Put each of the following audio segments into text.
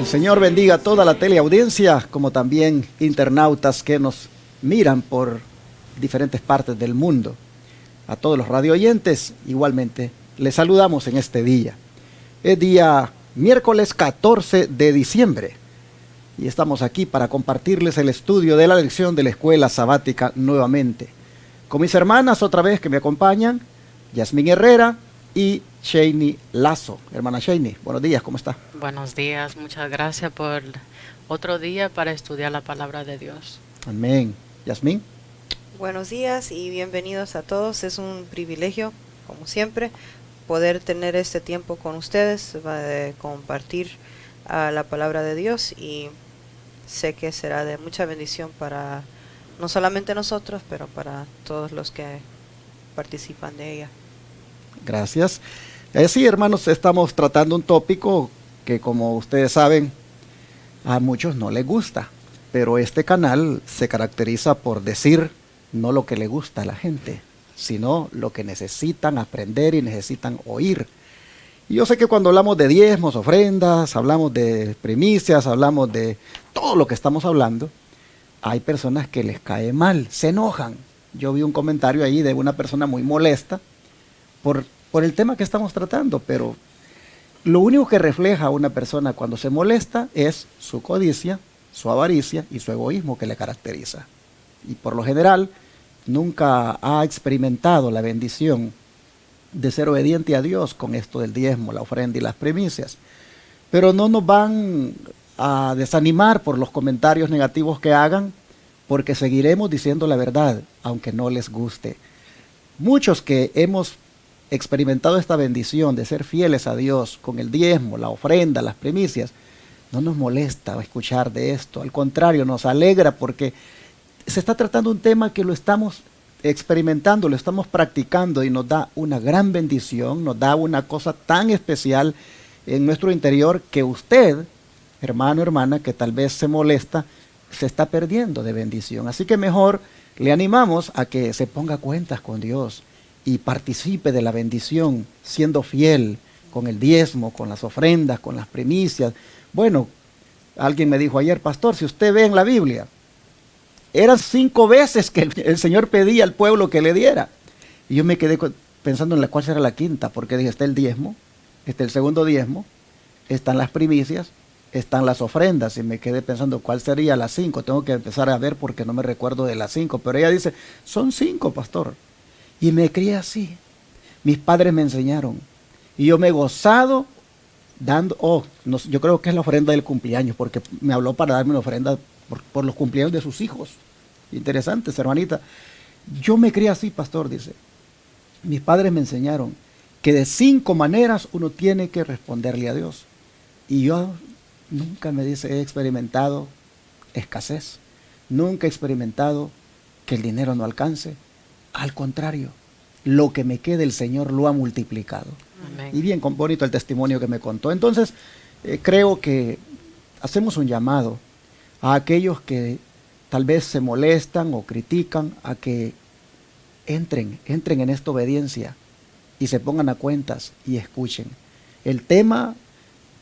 Señor bendiga a toda la teleaudiencia, como también internautas que nos miran por diferentes partes del mundo. A todos los radioyentes, igualmente, les saludamos en este día. Es día miércoles 14 de diciembre y estamos aquí para compartirles el estudio de la lección de la escuela sabática nuevamente. Con mis hermanas otra vez que me acompañan, Yasmín Herrera y Sheini Lazo. Hermana Sheini, buenos días, ¿cómo está? Buenos días, muchas gracias por otro día para estudiar la palabra de Dios. Amén. Yasmín. Buenos días y bienvenidos a todos. Es un privilegio, como siempre, poder tener este tiempo con ustedes, compartir la palabra de Dios, y sé que será de mucha bendición para no solamente nosotros, pero para todos los que participan de ella. Gracias. Sí, hermanos, estamos tratando un tópico que, como ustedes saben, a muchos no les gusta, pero este canal se caracteriza por decir no lo que le gusta a la gente, sino lo que necesitan aprender y necesitan oír. Y yo sé que cuando hablamos de diezmos, ofrendas, hablamos de primicias, hablamos de todo lo que estamos hablando, hay personas que les cae mal, se enojan. Yo vi un comentario ahí de una persona muy molesta por el tema que estamos tratando, pero lo único que refleja a una persona cuando se molesta es su codicia, su avaricia y su egoísmo que le caracteriza. Y por lo general nunca ha experimentado la bendición de ser obediente a Dios con esto del diezmo, la ofrenda y las primicias. Pero no nos van a desanimar por los comentarios negativos que hagan, porque seguiremos diciendo la verdad, aunque no les guste. Muchos que hemos experimentado esta bendición de ser fieles a Dios con el diezmo, la ofrenda, las primicias, no nos molesta escuchar de esto, al contrario, nos alegra porque se está tratando un tema que lo estamos experimentando, lo estamos practicando y nos da una gran bendición, nos da una cosa tan especial en nuestro interior que usted, hermano, hermana, que tal vez se molesta, se está perdiendo de bendición. Así que mejor le animamos a que se ponga cuentas con Dios y participe de la bendición, siendo fiel con el diezmo, con las ofrendas, con las primicias. Bueno, alguien me dijo ayer, pastor, si usted ve en la Biblia, eran 5 veces que el Señor pedía al pueblo que le diera. Y yo me quedé pensando en cuál será la quinta, porque dije, está el diezmo, está el segundo diezmo, están las primicias, están las ofrendas, y me quedé pensando cuál sería la 5. Tengo que empezar a ver porque no me recuerdo de las 5, pero ella dice, son 5, pastor. Y me crié así. Mis padres me enseñaron. Y yo me he gozado dando, no, yo creo que es la ofrenda del cumpleaños, porque me habló para darme una ofrenda por los cumpleaños de sus hijos. Interesantes, hermanita. Yo me crié así, pastor, dice. Mis padres me enseñaron que de 5 maneras uno tiene que responderle a Dios. Y yo nunca me dice, he experimentado escasez. Nunca he experimentado que el dinero no alcance. Al contrario, lo que me queda el Señor lo ha multiplicado. Amén. Y bien bonito el testimonio que me contó. Entonces, creo que hacemos un llamado a aquellos que tal vez se molestan o critican, a que entren en esta obediencia y se pongan a cuentas y escuchen. El tema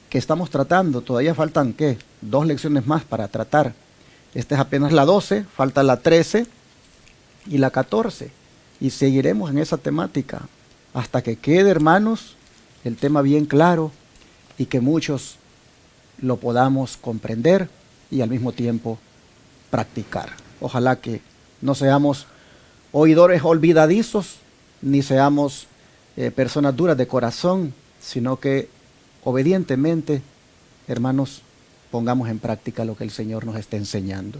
que estamos tratando, todavía faltan, 2 lecciones más para tratar. Esta es apenas la 12, falta la 13 y la 14. Y seguiremos en esa temática hasta que quede, hermanos, el tema bien claro y que muchos lo podamos comprender y al mismo tiempo practicar. Ojalá que no seamos oidores olvidadizos, ni seamos personas duras de corazón, sino que obedientemente, hermanos, pongamos en práctica lo que el Señor nos está enseñando.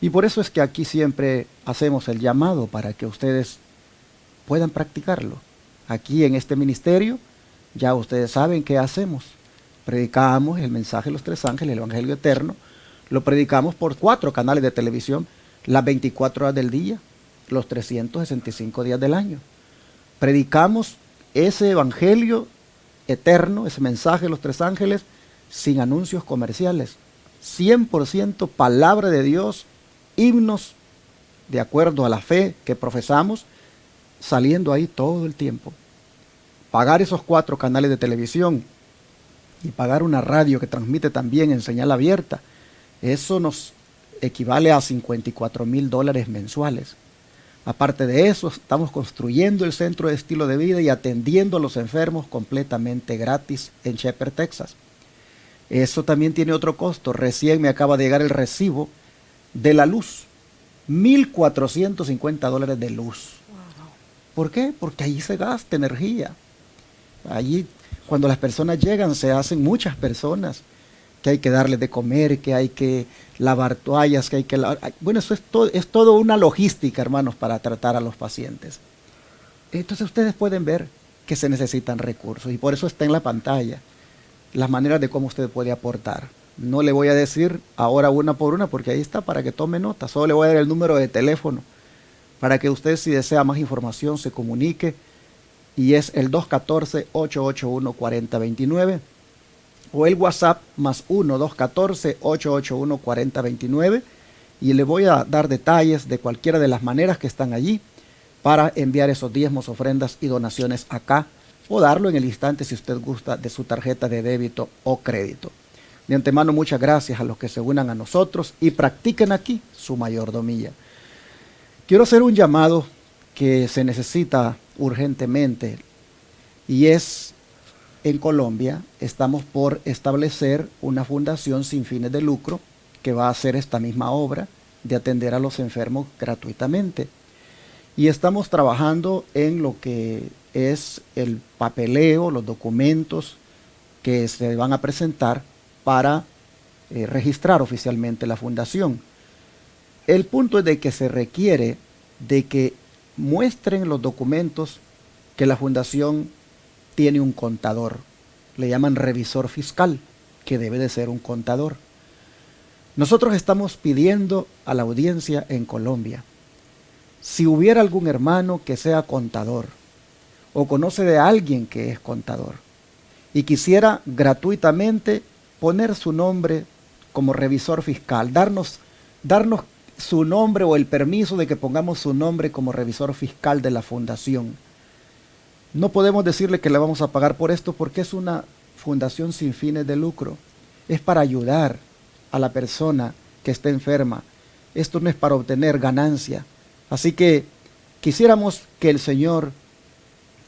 Y por eso es que aquí siempre hacemos el llamado para que ustedes puedan practicarlo. Aquí en este ministerio, ya ustedes saben qué hacemos. Predicamos el mensaje de los 3 ángeles, el Evangelio eterno. Lo predicamos por 4 canales de televisión, las 24 horas del día, los 365 días del año. Predicamos ese Evangelio eterno, ese mensaje de los 3 ángeles, sin anuncios comerciales. 100% palabra de Dios, himnos de acuerdo a la fe que profesamos, saliendo ahí todo el tiempo. Pagar esos 4 canales de televisión y pagar una radio que transmite también en señal abierta, eso nos equivale a $54,000 mensuales. Aparte de eso, estamos construyendo el centro de estilo de vida y atendiendo a los enfermos completamente gratis en Shepherd, Texas. Eso también tiene otro costo. Recién me acaba de llegar el recibo de la luz. $1,450 de luz. ¿Por qué? Porque allí se gasta energía. Allí, cuando las personas llegan, se hacen muchas personas, que hay que darles de comer, que hay que lavar toallas, que hay que lavar. Bueno, eso es todo una logística, hermanos, para tratar a los pacientes. Entonces ustedes pueden ver que se necesitan recursos y por eso está en la pantalla las maneras de cómo usted puede aportar. No le voy a decir ahora una por una porque ahí está para que tome nota. Solo le voy a dar el número de teléfono para que usted, si desea más información, se comunique, y es el 214-881-4029 o el WhatsApp +1 214-881-4029, y le voy a dar detalles de cualquiera de las maneras que están allí para enviar esos diezmos, ofrendas y donaciones acá, o darlo en el instante si usted gusta de su tarjeta de débito o crédito. De antemano, muchas gracias a los que se unan a nosotros y practiquen aquí su mayordomía. Quiero hacer un llamado que se necesita urgentemente, y es: en Colombia estamos por establecer una fundación sin fines de lucro que va a hacer esta misma obra de atender a los enfermos gratuitamente. Y estamos trabajando en lo que es el papeleo, los documentos que se van a presentar para registrar oficialmente la fundación. El punto es de que se requiere de que muestren los documentos que la fundación tiene un contador. Le llaman revisor fiscal, que debe de ser un contador. Nosotros estamos pidiendo a la audiencia en Colombia, si hubiera algún hermano que sea contador o conoce de alguien que es contador y quisiera gratuitamente poner su nombre como revisor fiscal, darnos su nombre o el permiso de que pongamos su nombre como revisor fiscal de la fundación. No podemos decirle que le vamos a pagar por esto porque es una fundación sin fines de lucro. Es para ayudar a la persona que está enferma. Esto no es para obtener ganancia. Así que quisiéramos que el Señor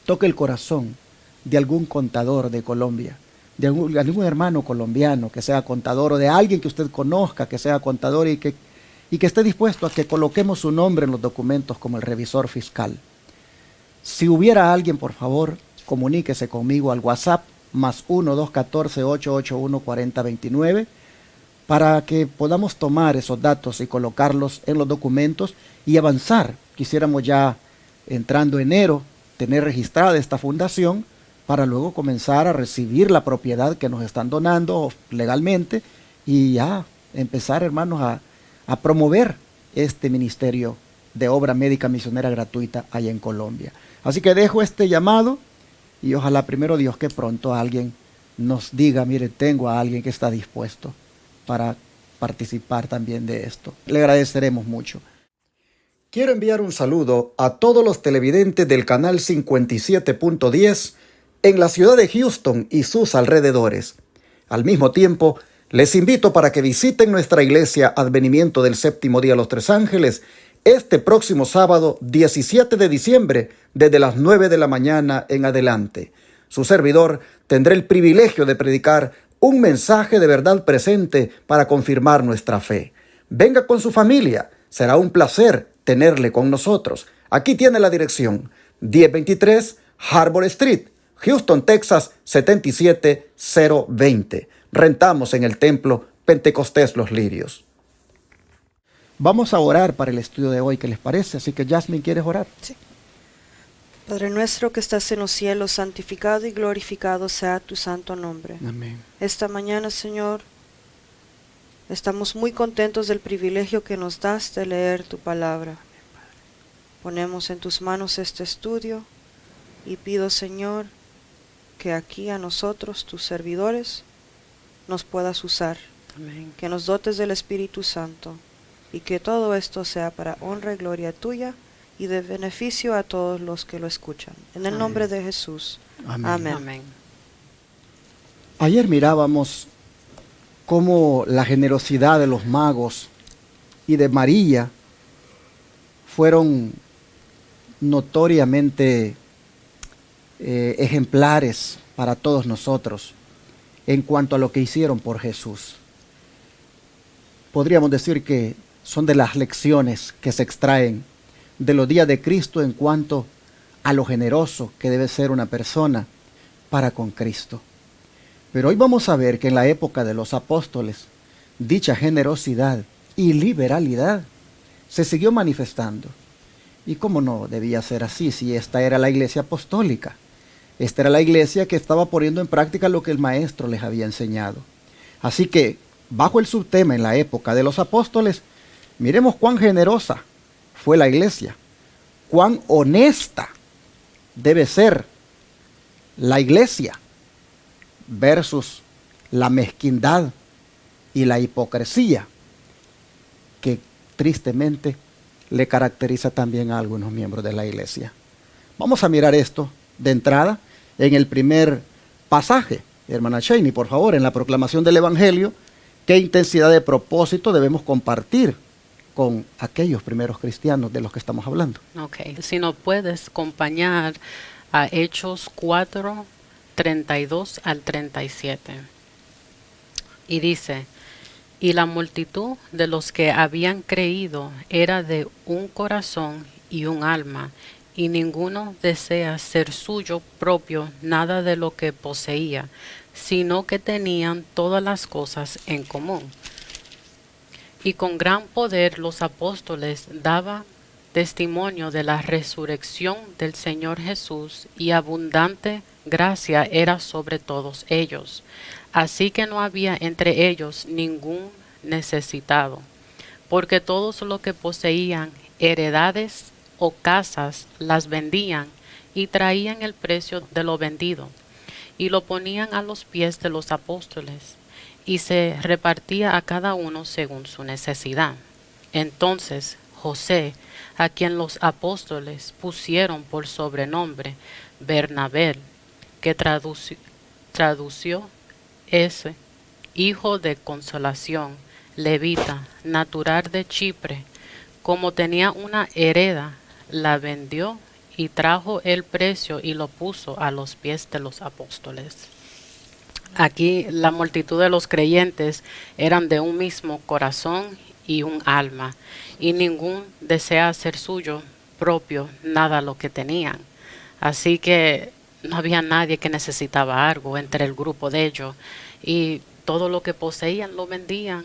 toque el corazón de algún contador de Colombia, de algún hermano colombiano que sea contador, o de alguien que usted conozca que sea contador y que esté dispuesto a que coloquemos su nombre en los documentos como el revisor fiscal. Si hubiera alguien, por favor, comuníquese conmigo al WhatsApp +1 214-881-4029 para que podamos tomar esos datos y colocarlos en los documentos y avanzar. Quisiéramos ya, entrando enero, tener registrada esta fundación para luego comenzar a recibir la propiedad que nos están donando legalmente y ya empezar, hermanos, a promover este ministerio de obra médica misionera gratuita allá en Colombia. Así que dejo este llamado y ojalá, primero Dios, que pronto alguien nos diga: mire, tengo a alguien que está dispuesto para participar también de esto. Le agradeceremos mucho. Quiero enviar un saludo a todos los televidentes del canal 57.10 en la ciudad de Houston y sus alrededores. Al mismo tiempo, les invito para que visiten nuestra iglesia Advenimiento del Séptimo Día Los Tres Ángeles este próximo sábado 17 de diciembre desde las 9 de la mañana en adelante. Su servidor tendrá el privilegio de predicar un mensaje de verdad presente para confirmar nuestra fe. Venga con su familia, será un placer tenerle con nosotros. Aquí tiene la dirección: 1023 Harbor Street, Houston, Texas 77020. Rentamos en el templo Pentecostés Los Lirios. Vamos a orar para el estudio de hoy, ¿qué les parece? Así que, Jasmine, ¿quieres orar? Sí. Padre nuestro que estás en los cielos, santificado y glorificado sea tu santo nombre. Amén. Esta mañana, Señor, estamos muy contentos del privilegio que nos das de leer tu palabra. Ponemos en tus manos este estudio y pido, Señor, que aquí a nosotros, tus servidores, nos puedas usar. Amén. Que nos dotes del Espíritu Santo y que todo esto sea para honra y gloria tuya y de beneficio a todos los que lo escuchan. En el nombre de Jesús. Amén. Amén. Amén. Ayer mirábamos cómo la generosidad de los magos y de María fueron notoriamente ejemplares para todos nosotros en cuanto a lo que hicieron por Jesús. Podríamos decir que son de las lecciones que se extraen de los días de Cristo en cuanto a lo generoso que debe ser una persona para con Cristo. Pero hoy vamos a ver que en la época de los apóstoles, dicha generosidad y liberalidad se siguió manifestando. ¿Y cómo no debía ser así si esta era la iglesia apostólica? Esta era la iglesia que estaba poniendo en práctica lo que el maestro les había enseñado. Así que, bajo el subtema en la época de los apóstoles, miremos cuán generosa fue la iglesia, cuán honesta debe ser la iglesia versus la mezquindad y la hipocresía que tristemente le caracteriza también a algunos miembros de la iglesia. Vamos a mirar esto de entrada en el primer pasaje. Hermana Cheney, por favor, en la proclamación del Evangelio, ¿qué intensidad de propósito debemos compartir con aquellos primeros cristianos de los que estamos hablando? Ok, si no puedes acompañar a Hechos 4, 32 al 37. Y dice: y la multitud de los que habían creído era de un corazón y un alma, y ninguno desea ser suyo propio nada de lo que poseía, sino que tenían todas las cosas en común. Y con gran poder los apóstoles daban testimonio de la resurrección del Señor Jesús, y abundante gracia era sobre todos ellos. Así que no había entre ellos ningún necesitado, porque todos los que poseían heredades o casas las vendían y traían el precio de lo vendido y lo ponían a los pies de los apóstoles, y se repartía a cada uno según su necesidad. Entonces José, a quien los apóstoles pusieron por sobrenombre Bernabé, que tradució ese, hijo de consolación, levita, natural de Chipre, como tenía una hereda, la vendió y trajo el precio y lo puso a los pies de los apóstoles. Aquí la multitud de los creyentes eran de un mismo corazón y un alma, y ningún desea hacer suyo propio nada lo que tenían. Así que no había nadie que necesitaba algo entre el grupo de ellos, y todo lo que poseían lo vendían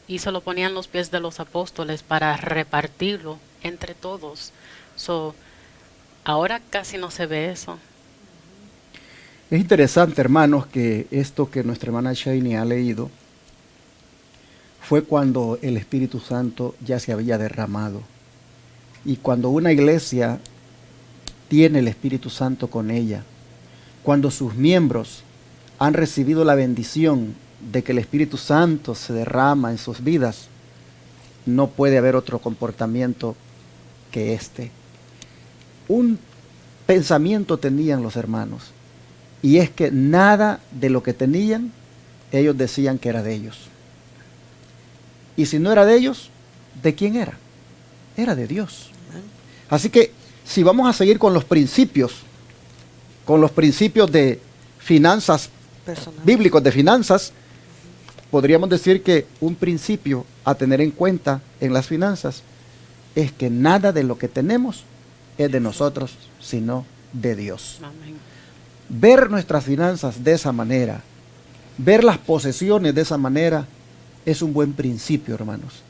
y se lo ponían a los pies de los apóstoles para repartirlo entre todos. Ahora casi no se ve eso. Es interesante, hermanos, que esto que nuestra hermana Cheney ha leído fue cuando el Espíritu Santo ya se había derramado. Y cuando una iglesia tiene el Espíritu Santo con ella, cuando sus miembros han recibido la bendición de que el Espíritu Santo se derrama en sus vidas, no puede haber otro comportamiento que este. Un pensamiento tenían los hermanos, y es que nada de lo que tenían, ellos decían que era de ellos. Y si no era de ellos, ¿de quién era? Era de Dios. Así que si vamos a seguir con los principios de finanzas bíblicos de finanzas, podríamos decir que un principio a tener en cuenta en las finanzas es que nada de lo que tenemos es de nosotros, sino de Dios. Amén. Ver nuestras finanzas de esa manera, ver las posesiones de esa manera, es un buen principio, hermanos.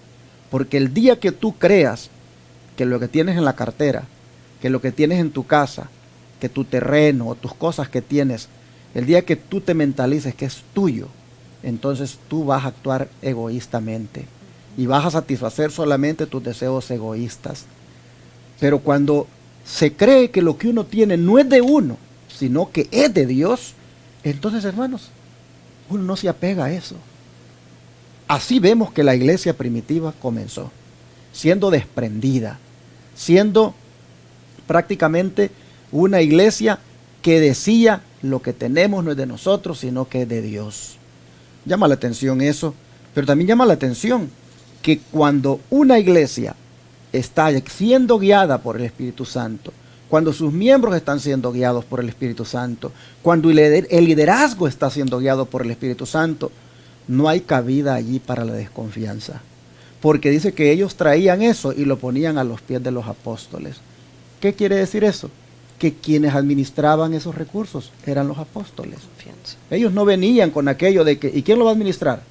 Porque el día que tú creas que lo que tienes en la cartera, que lo que tienes en tu casa, que tu terreno o tus cosas que tienes, el día que tú te mentalices que es tuyo, entonces tú vas a actuar egoístamente y vas a satisfacer solamente tus deseos egoístas. Pero cuando se cree que lo que uno tiene no es de uno, sino que es de Dios, entonces, hermanos, uno no se apega a eso. Así vemos que la iglesia primitiva comenzó, siendo desprendida, siendo prácticamente una iglesia que decía lo que tenemos no es de nosotros, sino que es de Dios. Llama la atención eso, pero también llama la atención que cuando una iglesia está siendo guiada por el Espíritu Santo, cuando sus miembros están siendo guiados por el Espíritu Santo, cuando el liderazgo está siendo guiado por el Espíritu Santo, no hay cabida allí para la desconfianza. Porque dice que ellos traían eso y lo ponían a los pies de los apóstoles. ¿Qué quiere decir eso? Que quienes administraban esos recursos eran los apóstoles. Confianza. Ellos no venían con aquello de que, ¿y quién lo va a administrar?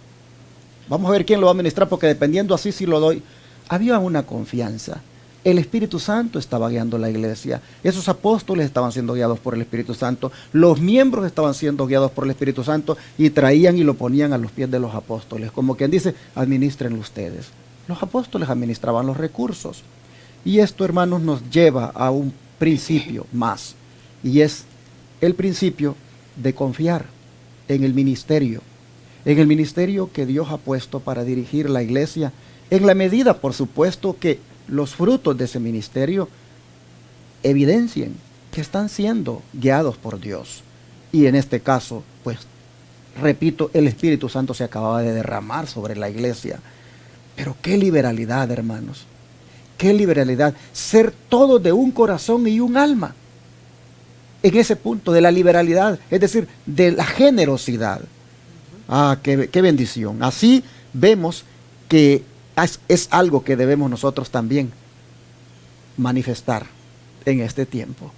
Vamos a ver quién lo va a administrar, porque dependiendo así si lo doy. Había una confianza. El Espíritu Santo estaba guiando la iglesia. Esos apóstoles estaban siendo guiados por el Espíritu Santo. Los miembros estaban siendo guiados por el Espíritu Santo y traían y lo ponían a los pies de los apóstoles. Como quien dice, administrenlo ustedes. Los apóstoles administraban los recursos. Y esto, hermanos, nos lleva a un principio más. Y es el principio de confiar en el ministerio. En el ministerio que Dios ha puesto para dirigir la iglesia. En la medida, por supuesto, que los frutos de ese ministerio evidencien que están siendo guiados por Dios. Y en este caso, pues, repito, el Espíritu Santo se acababa de derramar sobre la iglesia. Pero qué liberalidad, hermanos. Qué liberalidad. Ser todos de un corazón y un alma. En ese punto de la liberalidad, es decir, de la generosidad. Ah, qué bendición. Así vemos que es algo que debemos nosotros también manifestar en este tiempo.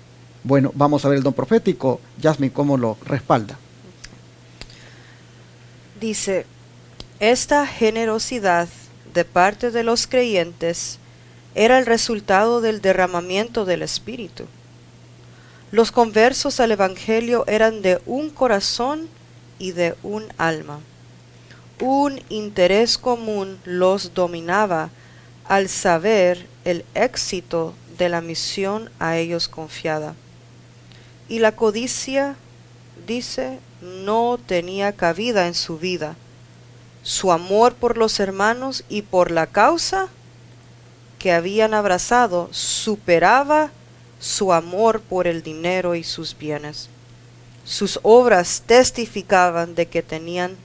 Bueno, vamos a ver el don profético. Jasmine, ¿cómo lo respalda? Dice, esta generosidad de parte de los creyentes era el resultado del derramamiento del Espíritu. Los conversos al Evangelio eran de un corazón y de un alma. Un interés común los dominaba al saber el éxito de la misión a ellos confiada. Y la codicia, dice, no tenía cabida en su vida. Su amor por los hermanos y por la causa que habían abrazado superaba su amor por el dinero y sus bienes. Sus obras testificaban de que tenían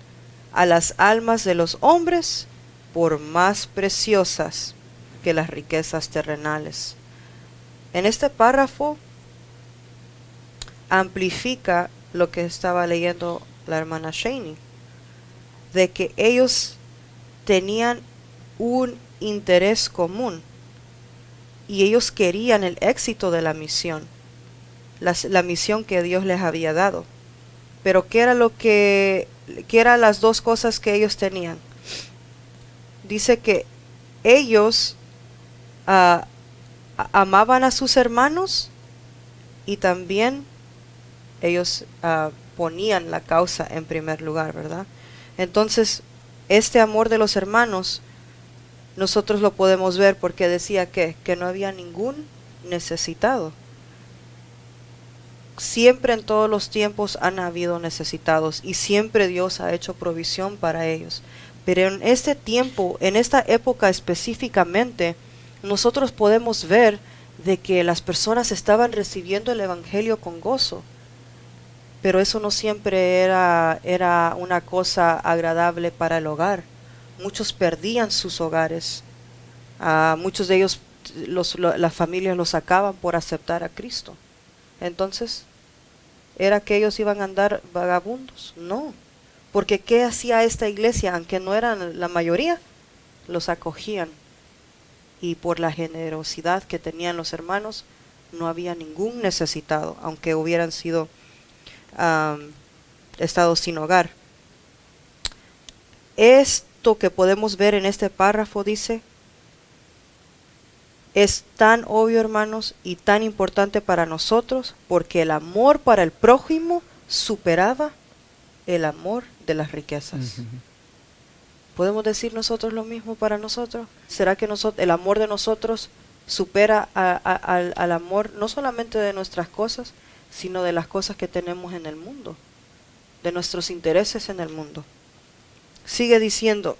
a las almas de los hombres por más preciosas que las riquezas terrenales. En este párrafo amplifica lo que estaba leyendo la hermana Shaney, de que ellos tenían un interés común y ellos querían el éxito de la misión, la misión que Dios les había dado. Pero ¿qué eran las dos cosas que ellos tenían? Dice que ellos amaban a sus hermanos y también ellos ponían la causa en primer lugar, ¿verdad? Entonces, este amor de los hermanos, nosotros lo podemos ver porque decía que no había ningún necesitado. Siempre en todos los tiempos han habido necesitados y siempre Dios ha hecho provisión para ellos. Pero en este tiempo, en esta época específicamente, nosotros podemos ver de que las personas estaban recibiendo el Evangelio con gozo. Pero eso no siempre era una cosa agradable para el hogar. Muchos perdían sus hogares. Muchos de ellos, las familias los sacaban por aceptar a Cristo. Entonces, ¿era que ellos iban a andar vagabundos? No. Porque ¿qué hacía esta iglesia? Aunque no eran la mayoría, los acogían. Y por la generosidad que tenían los hermanos, no había ningún necesitado, aunque hubieran estado sin hogar. Esto que podemos ver en este párrafo dice, es tan obvio, hermanos, y tan importante para nosotros, porque el amor para el prójimo superaba el amor de las riquezas. ¿Podemos decir nosotros lo mismo para nosotros? ¿Será que el amor de nosotros supera al amor no solamente de nuestras cosas, sino de las cosas que tenemos en el mundo, de nuestros intereses en el mundo? Sigue diciendo,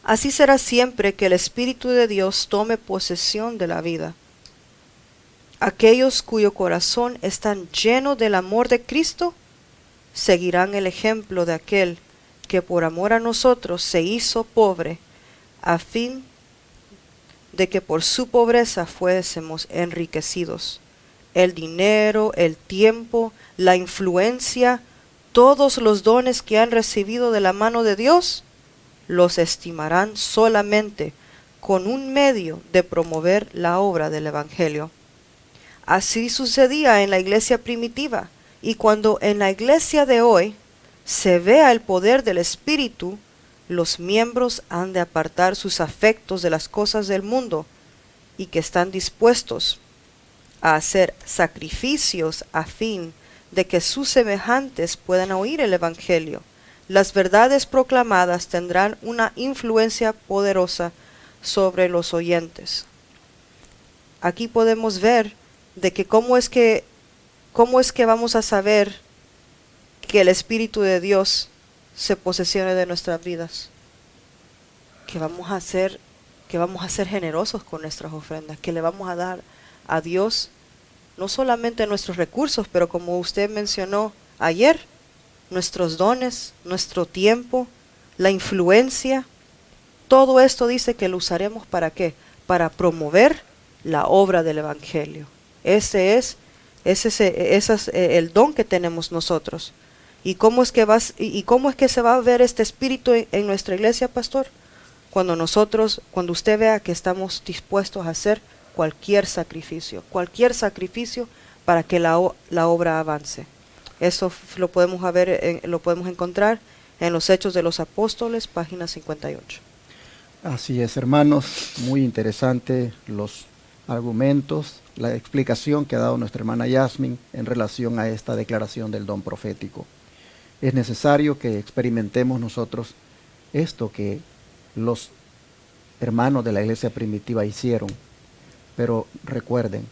así será siempre que el Espíritu de Dios tome posesión de la vida. Aquellos cuyo corazón están lleno del amor de Cristo seguirán el ejemplo de aquel que por amor a nosotros se hizo pobre, a fin de que por su pobreza fuésemos enriquecidos. El dinero, el tiempo, la influencia, todos los dones que han recibido de la mano de Dios, los estimarán solamente con un medio de promover la obra del Evangelio. Así sucedía en la iglesia primitiva, y cuando en la iglesia de hoy se vea el poder del Espíritu, los miembros han de apartar sus afectos de las cosas del mundo y que están dispuestos a hacer sacrificios a fin de que sus semejantes puedan oír el Evangelio. Las verdades proclamadas tendrán una influencia poderosa sobre los oyentes. Aquí podemos ver de que cómo es que vamos a saber que el Espíritu de Dios se posesione de nuestras vidas, que vamos a ser generosos con nuestras ofrendas, que le vamos a dar a Dios no solamente nuestros recursos, pero como usted mencionó ayer, nuestros dones, nuestro tiempo, la influencia. Todo esto dice que lo usaremos ¿para qué? Para promover la obra del Evangelio. Ese es el don que tenemos nosotros. ¿Y cómo es que se va a ver este espíritu en nuestra iglesia, pastor? Cuando usted vea que estamos dispuestos a hacer cualquier sacrificio para que la obra avance. Eso lo podemos encontrar en los Hechos de los Apóstoles, página 58. Así es, hermanos, muy interesante los argumentos, la explicación que ha dado nuestra hermana Yasmin en relación a esta declaración del don profético. Es necesario que experimentemos nosotros esto que los hermanos de la iglesia primitiva hicieron, pero recuerden,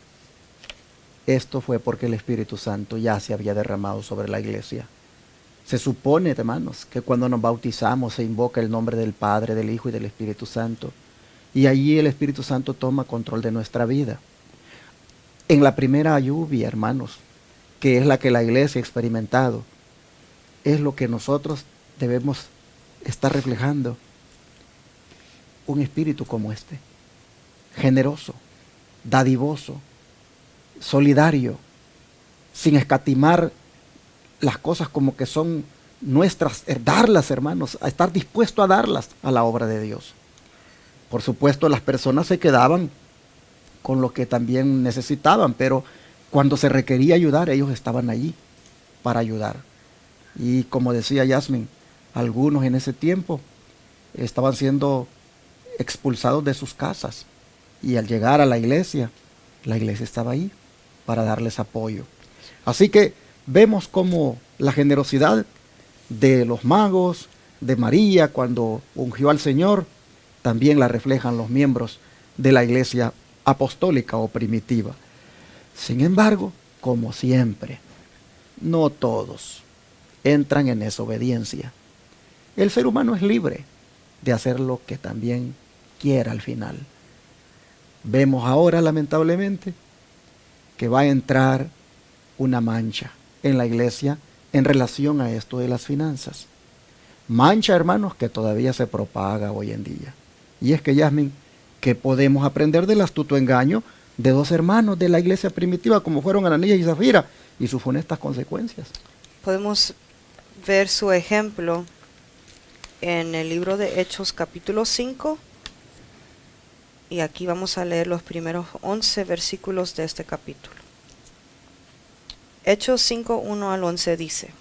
esto fue porque el Espíritu Santo ya se había derramado sobre la iglesia. Se supone, hermanos, que cuando nos bautizamos se invoca el nombre del Padre, del Hijo y del Espíritu Santo. Y allí el Espíritu Santo toma control de nuestra vida. En la primera lluvia, hermanos, que es la que la iglesia ha experimentado, es lo que nosotros debemos estar reflejando. Un espíritu como este, generoso, dadivoso, solidario, sin escatimar las cosas como que son nuestras, darlas, hermanos, a estar dispuesto a darlas a la obra de Dios. Por supuesto, las personas se quedaban con lo que también necesitaban, pero cuando se requería ayudar, ellos estaban allí para ayudar. Y como decía Yasmin, algunos en ese tiempo estaban siendo expulsados de sus casas, y al llegar a la iglesia estaba ahí para darles apoyo. Así que vemos como la generosidad de los magos, de María cuando ungió al Señor, también la reflejan los miembros de la iglesia apostólica o primitiva. Sin embargo, como siempre, no todos entran en desobediencia. El ser humano es libre de hacer lo que también quiera al final. Vemos ahora, lamentablemente, que va a entrar una mancha en la iglesia en relación a esto de las finanzas. Mancha, hermanos, que todavía se propaga hoy en día. Y es que, Yasmin, ¿qué podemos aprender del astuto engaño de dos hermanos de la iglesia primitiva como fueron Ananías y Zafira y sus funestas consecuencias? Podemos ver su ejemplo en el libro de Hechos capítulo 5, y aquí vamos a leer los primeros 11 versículos de este capítulo. Hechos 5, 1 al 11 dice: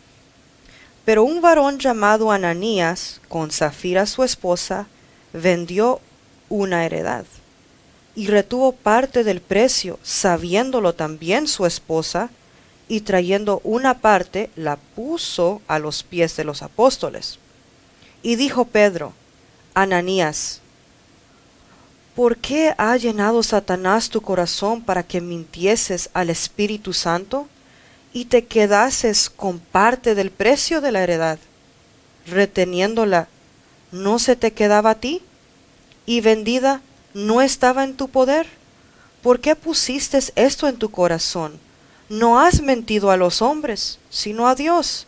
Pero un varón llamado Ananías, con Zafira su esposa, vendió una heredad, y retuvo parte del precio, sabiéndolo también su esposa, y trayendo una parte, la puso a los pies de los apóstoles. Y dijo Pedro: Ananías, ¿por qué ha llenado Satanás tu corazón para que mintieses al Espíritu Santo y te quedases con parte del precio de la heredad? Reteniéndola, ¿no se te quedaba a ti? ¿Y vendida no estaba en tu poder? ¿por qué pusiste esto en tu corazón? No has mentido a los hombres, sino a Dios.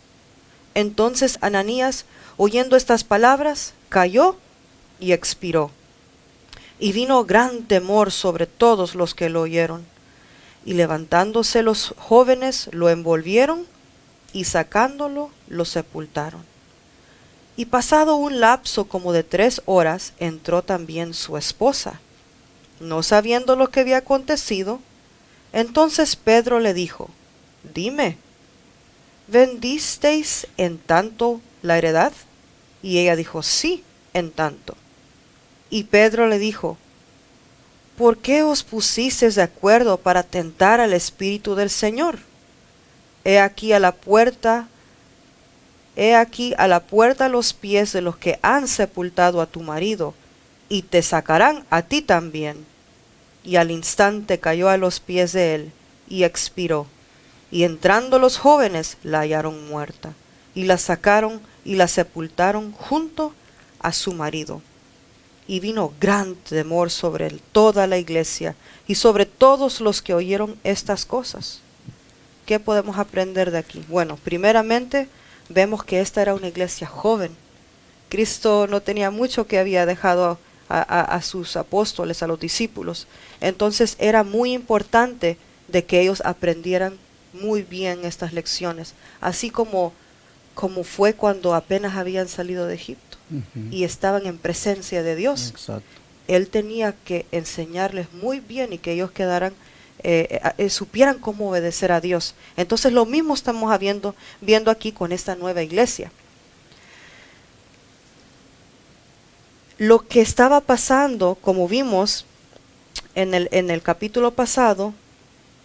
Entonces Ananías, oyendo estas palabras, cayó y expiró. Y vino gran temor sobre todos los que lo oyeron. Y levantándose los jóvenes, lo envolvieron y sacándolo, lo sepultaron. Y pasado un lapso como de 3 horas, entró también su esposa, no sabiendo lo que había acontecido. Entonces Pedro le dijo: dime, ¿vendisteis en tanto la heredad? Y ella dijo: sí, en tanto. Y Pedro le dijo: ¿por qué os pusisteis de acuerdo para tentar al Espíritu del Señor? He aquí a la puerta los pies de los que han sepultado a tu marido, y te sacarán a ti también. Y al instante cayó a los pies de él, y expiró. Y entrando los jóvenes, la hallaron muerta, y la sacaron y la sepultaron junto a su marido. Y vino gran temor sobre toda la iglesia, y sobre todos los que oyeron estas cosas. ¿Qué podemos aprender de aquí? Bueno, primeramente, vemos que esta era una iglesia joven. Cristo no tenía mucho que había dejado a sus apóstoles, a los discípulos. Entonces era muy importante de que ellos aprendieran muy bien estas lecciones, así como fue cuando apenas habían salido de Egipto y estaban en presencia de Dios. Exacto. Él tenía que enseñarles muy bien y que ellos quedaran supieran cómo obedecer a Dios. Entonces lo mismo estamos viendo aquí con esta nueva iglesia. Lo que estaba pasando, como vimos en el capítulo pasado,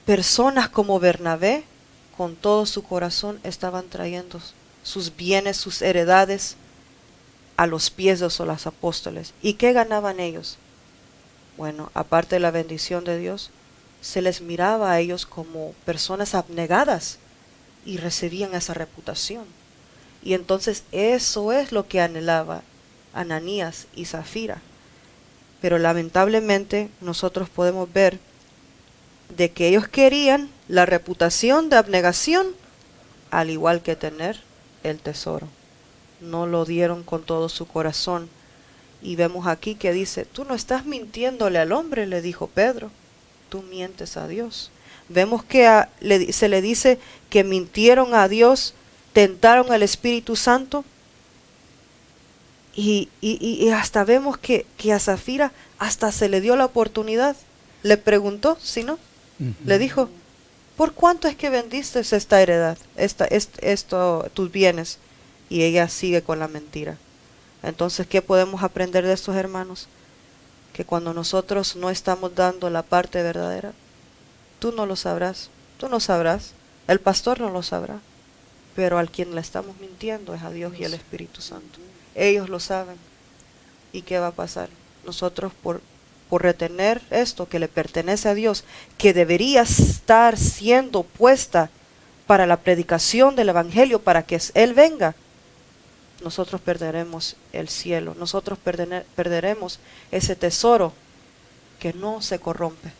personas como Bernabé, con todo su corazón, estaban trayendo sus bienes, sus heredades, a los pies de los apóstoles. ¿Y qué ganaban ellos? Bueno, aparte de la bendición de Dios, se les miraba a ellos como personas abnegadas y recibían esa reputación. Y entonces eso es lo que anhelaba Ananías y Zafira. Pero lamentablemente nosotros podemos ver de que ellos querían la reputación de abnegación, al igual que tener el tesoro. No lo dieron con todo su corazón. Y vemos aquí que dice: tú no estás mintiéndole al hombre, le dijo Pedro, tú mientes a Dios. Vemos que se le dice que mintieron a Dios, tentaron al Espíritu Santo. Y hasta vemos que a Zafira hasta se le dio la oportunidad. Le preguntó, si no, le dijo: ¿por cuánto es que vendiste esta heredad, tus bienes? Y ella sigue con la mentira. Entonces, ¿qué podemos aprender de estos hermanos? Que cuando nosotros no estamos dando la parte verdadera, tú no lo sabrás, tú no sabrás, el pastor no lo sabrá, pero al quien le estamos mintiendo es a Dios y al Espíritu Santo. Ellos lo saben. ¿Y qué va a pasar? Nosotros por retener esto que le pertenece a Dios, que debería estar siendo puesta para la predicación del Evangelio, para que Él venga, nosotros perderemos el cielo, nosotros perderemos ese tesoro que no se corrompe.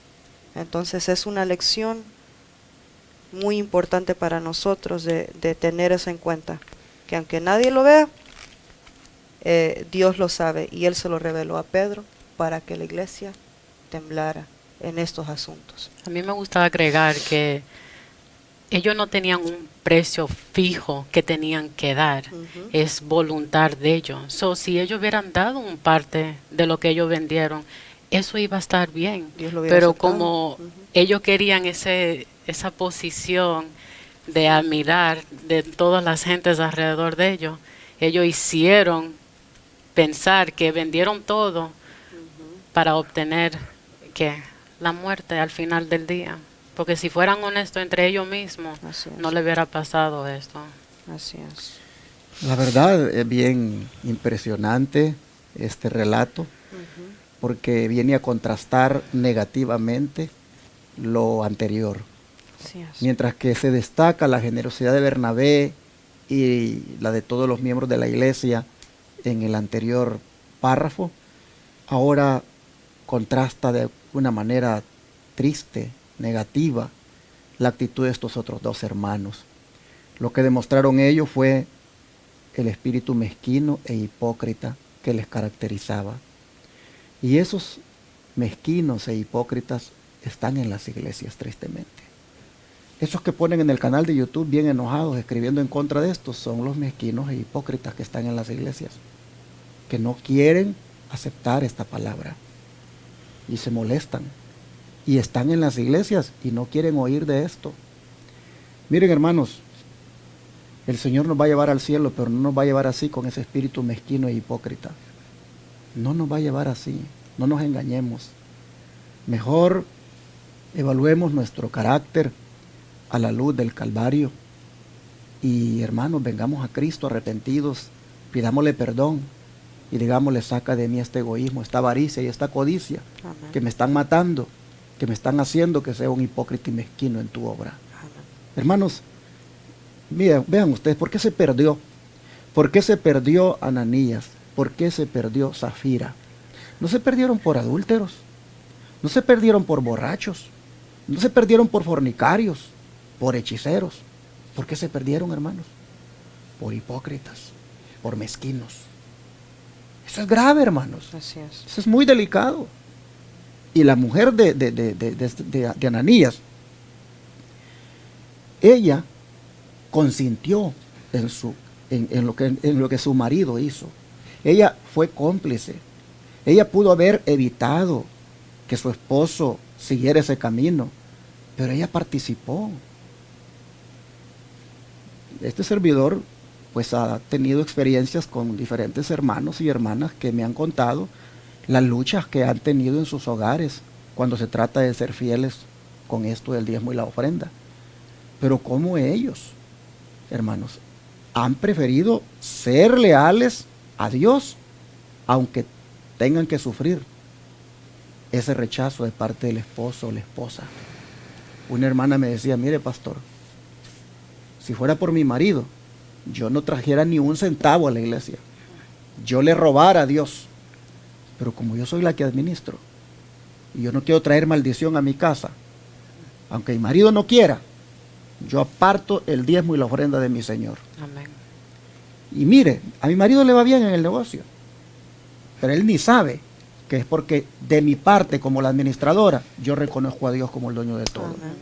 Entonces es una lección muy importante para nosotros de tener eso en cuenta, que aunque nadie lo vea, Dios lo sabe, y Él se lo reveló a Pedro para que la iglesia temblara en estos asuntos. A mí me gusta agregar que ellos no tenían un precio fijo que tenían que dar, es voluntad de ellos. Si ellos hubieran dado un parte de lo que ellos vendieron, eso iba a estar bien. Pero como ellos querían esa posición de admirar de todas las gentes alrededor de ellos hicieron pensar que vendieron todo para obtener la muerte al final del día. Porque si fueran honestos entre ellos mismos, no le hubiera pasado esto. Así es. La verdad es bien impresionante este relato, porque viene a contrastar negativamente lo anterior. Así es. Mientras que se destaca la generosidad de Bernabé y la de todos los miembros de la iglesia en el anterior párrafo, ahora contrasta de una manera triste, negativa, la actitud de estos otros dos hermanos. Lo que demostraron ellos fue el espíritu mezquino e hipócrita que les caracterizaba. Y esos mezquinos e hipócritas están en las iglesias, tristemente. Esos que ponen en el canal de YouTube bien enojados, escribiendo en contra de estos, son los mezquinos e hipócritas que están en las iglesias, que no quieren aceptar esta palabra y se molestan. Y están en las iglesias y no quieren oír de esto. Miren, hermanos, el Señor nos va a llevar al cielo, pero no nos va a llevar así con ese espíritu mezquino e hipócrita. No nos va a llevar así, no nos engañemos. Mejor evaluemos nuestro carácter a la luz del Calvario y, hermanos, vengamos a Cristo arrepentidos, pidámosle perdón y digámosle: saca de mí este egoísmo, esta avaricia y esta codicia. Amén. Que me están matando, que me están haciendo que sea un hipócrita y mezquino en tu obra. Amén. Hermanos, miren, vean ustedes, ¿por qué se perdió? ¿Por qué se perdió Ananías? ¿Por qué se perdió Zafira? No se perdieron por adúlteros, no se perdieron por borrachos, no se perdieron por fornicarios, por hechiceros. ¿Por qué se perdieron, hermanos? Por hipócritas, por mezquinos. Eso es grave, hermanos. Así es. Eso es muy delicado. Y la mujer de Ananías, ella consintió en lo que su marido hizo. Ella fue cómplice. Ella pudo haber evitado que su esposo siguiera ese camino, pero ella participó. Este servidor pues ha tenido experiencias con diferentes hermanos y hermanas que me han contado las luchas que han tenido en sus hogares cuando se trata de ser fieles con esto del diezmo y la ofrenda. Pero como ellos, hermanos, han preferido ser leales a Dios, aunque tengan que sufrir ese rechazo de parte del esposo o la esposa. Una hermana me decía: mire, pastor, si fuera por mi marido, yo no trajera ni un centavo a la iglesia, yo le robara a Dios, pero como yo soy la que administro y yo no quiero traer maldición a mi casa, aunque mi marido no quiera, yo aparto el diezmo y la ofrenda de mi Señor. Amén. Y mire, a mi marido le va bien en el negocio, pero él ni sabe que es porque de mi parte como la administradora yo reconozco a Dios como el dueño de todo. Amén.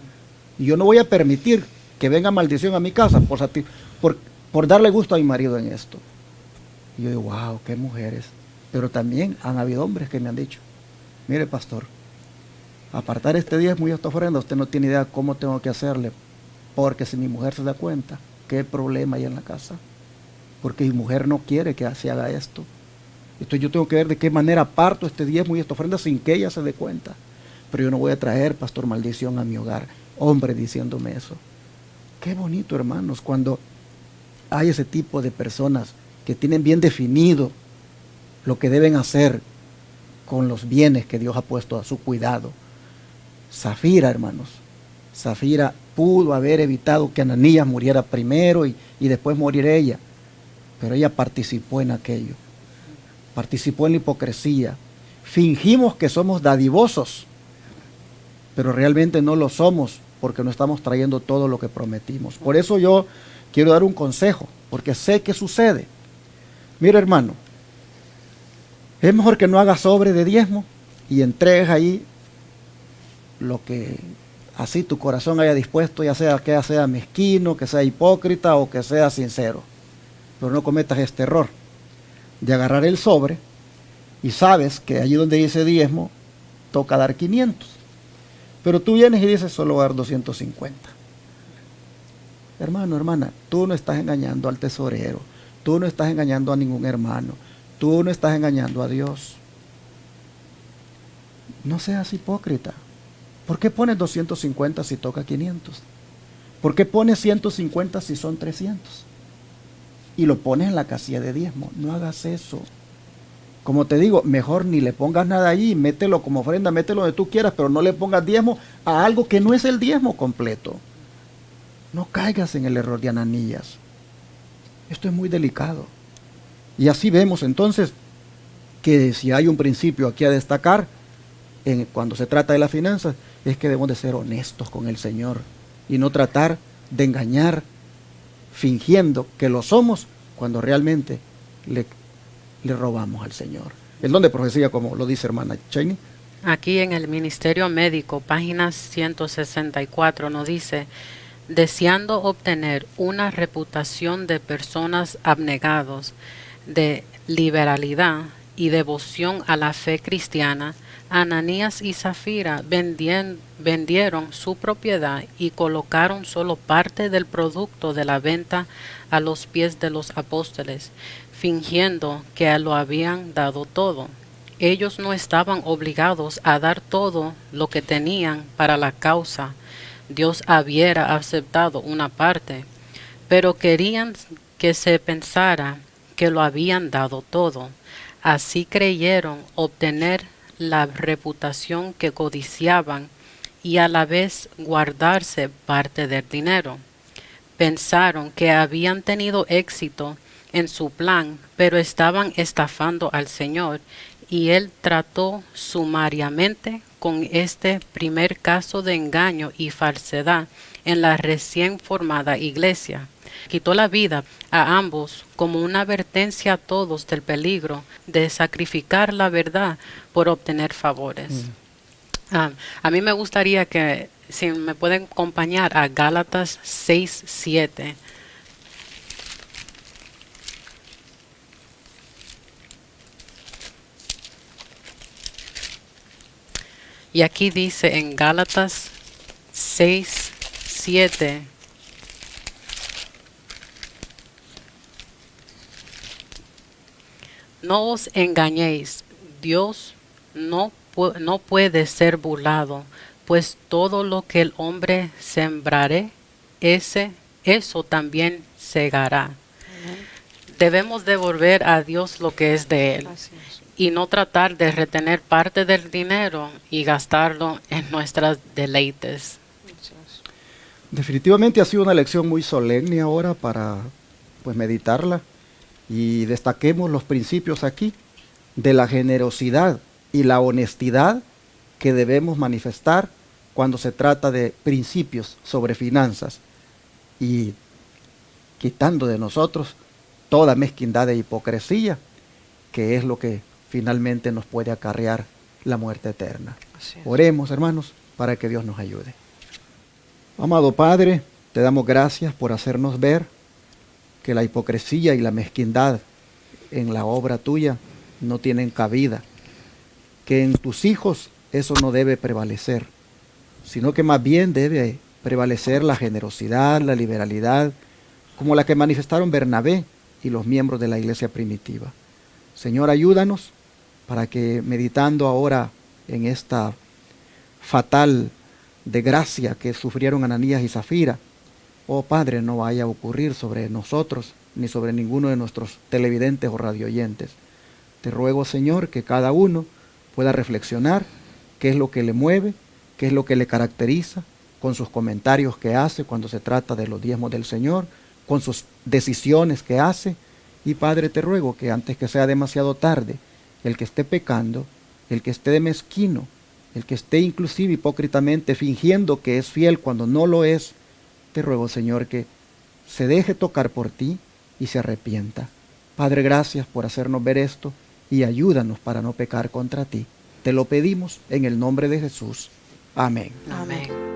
Y yo no voy a permitir que venga maldición a mi casa por darle gusto a mi marido en esto. Y yo digo: wow, qué mujeres. Pero también han habido hombres que me han dicho: mire, pastor, apartar este diezmo y esta ofrenda, usted no tiene idea cómo tengo que hacerle, porque si mi mujer se da cuenta, qué problema hay en la casa, porque mi mujer no quiere que se haga esto. Entonces yo tengo que ver de qué manera aparto este diezmo y esta ofrenda sin que ella se dé cuenta. Pero yo no voy a traer, pastor, maldición a mi hogar. Hombre diciéndome eso. Qué bonito, hermanos, cuando hay ese tipo de personas que tienen bien definido lo que deben hacer con los bienes que Dios ha puesto a su cuidado. Zafira, hermanos, Zafira pudo haber evitado que Ananías muriera primero y después morir ella, pero ella participó en aquello, participó en la hipocresía. Fingimos que somos dadivosos, pero realmente no lo somos, porque no estamos trayendo todo lo que prometimos. Por eso yo quiero dar un consejo, porque sé que sucede. Mira, hermano, es mejor que no hagas sobre de diezmo y entregues ahí lo que así tu corazón haya dispuesto, ya sea que sea mezquino, que sea hipócrita o que sea sincero. Pero no cometas este error de agarrar el sobre y sabes que allí donde dice diezmo toca dar 500. Pero tú vienes y dices: solo voy a dar 250. Hermano, hermana, tú no estás engañando al tesorero, tú no estás engañando a ningún hermano, tú no estás engañando a Dios. No seas hipócrita. ¿Por qué pones 250 si toca 500? ¿Por qué pones 150 si son 300? Y lo pones en la casilla de diezmo. No hagas eso. Como te digo, mejor ni le pongas nada allí, mételo como ofrenda, mételo donde tú quieras, pero no le pongas diezmo a algo que no es el diezmo completo. No caigas en el error de Ananías. Esto es muy delicado. Y así vemos entonces que si hay un principio aquí a destacar, cuando se trata de las finanzas, es que debemos de ser honestos con el Señor y no tratar de engañar fingiendo que lo somos cuando realmente le robamos al Señor. El don de profecía, como lo dice hermana Cheney. Aquí en el Ministerio Médico, página 164, nos dice: deseando obtener una reputación de personas abnegados, de liberalidad y devoción a la fe cristiana, Ananías y Zafira vendieron su propiedad y colocaron solo parte del producto de la venta a los pies de los apóstoles, fingiendo que lo habían dado todo. Ellos no estaban obligados a dar todo lo que tenían para la causa. Dios hubiera aceptado una parte, pero querían que se pensara que lo habían dado todo. Así creyeron obtener la reputación que codiciaban y a la vez guardarse parte del dinero. Pensaron que habían tenido éxito en su plan, pero estaban estafando al Señor, y Él trató sumariamente con este primer caso de engaño y falsedad en la recién formada iglesia. Quitó la vida a ambos como una advertencia a todos del peligro de sacrificar la verdad por obtener favores. A mí me gustaría que, si me pueden acompañar a Gálatas 6:7. Y aquí dice en Gálatas 6:7: no os engañéis, Dios no puede ser burlado, pues todo lo que el hombre sembrare, eso también segará. Debemos devolver a Dios lo que es de Él y no tratar de retener parte del dinero y gastarlo en nuestras deleites. Definitivamente ha sido una lección muy solemne ahora para meditarla, y destaquemos los principios aquí de la generosidad y la honestidad que debemos manifestar cuando se trata de principios sobre finanzas, y quitando de nosotros toda mezquindad e hipocresía, que es lo que finalmente nos puede acarrear la muerte eterna. Oremos, hermanos, para que Dios nos ayude. Amado Padre, te damos gracias por hacernos ver que la hipocresía y la mezquindad en la obra tuya no tienen cabida, que en tus hijos eso no debe prevalecer, sino que más bien debe prevalecer la generosidad, la liberalidad, como la que manifestaron Bernabé y los miembros de la iglesia primitiva. Señor, ayúdanos para que, meditando ahora en esta fatal desgracia que sufrieron Ananías y Zafira, oh Padre, no vaya a ocurrir sobre nosotros ni sobre ninguno de nuestros televidentes o radioyentes. Te ruego, Señor, que cada uno pueda reflexionar qué es lo que le mueve, qué es lo que le caracteriza, con sus comentarios que hace cuando se trata de los diezmos del Señor, con sus decisiones que hace. Y Padre, te ruego que antes que sea demasiado tarde, el que esté pecando, el que esté de mezquino, el que esté inclusive hipócritamente fingiendo que es fiel cuando no lo es, te ruego, Señor, que se deje tocar por ti y se arrepienta. Padre, gracias por hacernos ver esto y ayúdanos para no pecar contra ti. Te lo pedimos en el nombre de Jesús. Amén. Amén.